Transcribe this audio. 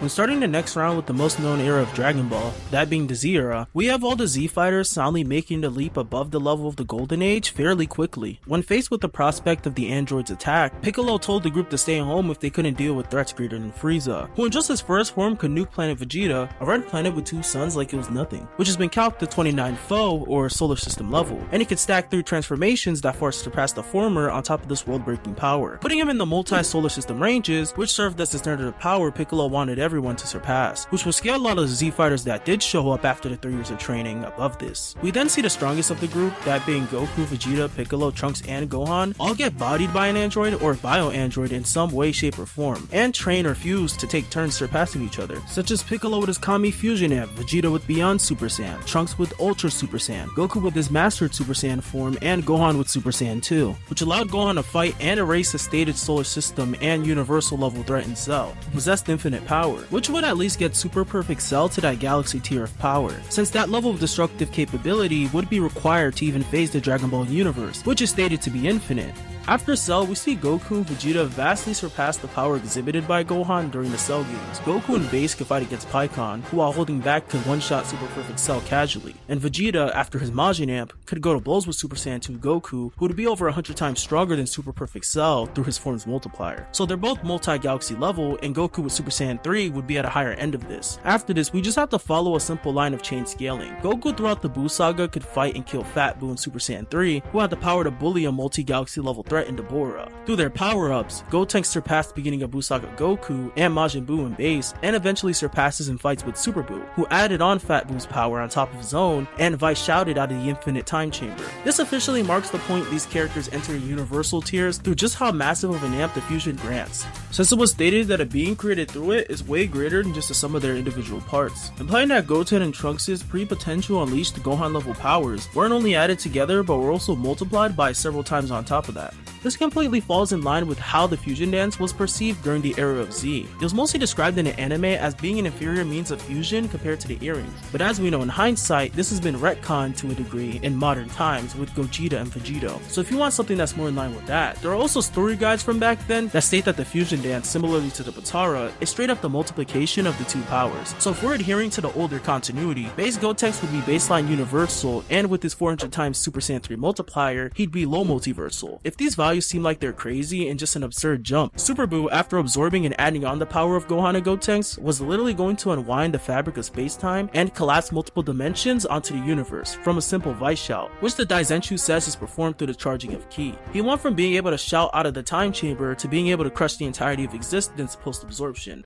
When starting the next round with the most known era of Dragon Ball, that being the Z era, we have all the Z fighters soundly making the leap above the level of the Golden Age fairly quickly. When faced with the prospect of the android's attack, Piccolo told the group to stay home if they couldn't deal with threats greater than Frieza, who in just his first form could nuke planet Vegeta, a red planet with 2 suns like it was nothing, which has been calced to 29 foe or solar system level, and he could stack 3 transformations that far surpassed the former on top of this world-breaking power, putting him in the multi-solar system ranges, which served as the standard of power Piccolo wanted everyone to surpass, which will scale a lot of the Z fighters that did show up after the 3 years of training above this. We then see the strongest of the group, that being Goku, Vegeta, Piccolo, Trunks, and Gohan, all get bodied by an android or bio-android in some way, shape, or form, and train or fuse to take turns surpassing each other, such as Piccolo with his Kami Fusion Amp, Vegeta with Beyond Super Saiyan, Trunks with Ultra Super Saiyan, Goku with his Mastered Super Saiyan form, and Gohan with Super Saiyan 2, which allowed Gohan to fight and erase the stated solar system and universal level threatened Cell, who possessed infinite power, which would at least get Super Perfect Cell to that galaxy tier of power, since that level of destructive capability would be required to even phase the Dragon Ball universe, which is stated to be infinite. After Cell, we see Goku and Vegeta vastly surpass the power exhibited by Gohan during the Cell games. Goku and Base could fight against Pikkon, who while holding back could one-shot Super Perfect Cell casually, and Vegeta, after his Majin Amp, could go to blows with Super Saiyan 2 Goku, who would be over 100 times stronger than Super Perfect Cell through his form's multiplier. So they're both multi-galaxy level, and Goku with Super Saiyan 3 would be at a higher end of this. After this, we just have to follow a simple line of chain scaling. Goku throughout the Buu saga could fight and kill Fat Buu and Super Saiyan 3, who had the power to bully a multi-galaxy level threat into Bora. Through their power-ups, Gotenks surpassed the beginning of Buu Saga Goku and Majin Buu in base, and eventually surpasses in fights with Super Buu, who added on Fat Buu's power on top of his own, and Vice shouted out of the infinite time chamber. This officially marks the point these characters enter universal tiers through just how massive of an amp the fusion grants, since it was stated that a being created through it is way greater than just the sum of their individual parts, implying that Goten and Trunks' pre-potential unleashed Gohan level powers weren't only added together but were also multiplied by several times on top of that. This completely falls in line with how the fusion dance was perceived during the era of Z. It was mostly described in the anime as being an inferior means of fusion compared to the earrings, but as we know in hindsight, this has been retconned to a degree in modern times with Gogeta and Vegito. So if you want something that's more in line with that, there are also story guides from back then that state that the fusion dance, similarly to the Potara, is straight up the multiplication of the 2 powers. So if we're adhering to the older continuity, base Gotenks would be baseline universal, and with his 400 times Super Saiyan 3 multiplier, he'd be low multiversal. If these values seem like they're crazy and just an absurd jump, Super Buu, after absorbing and adding on the power of Gohan and Gotenks, was literally going to unwind the fabric of space-time and collapse multiple dimensions onto the universe from a simple Vice shout, which the Daizenshuu says is performed through the charging of Ki. He went from being able to shout out of the time chamber to being able to crush the entirety of existence post-absorption.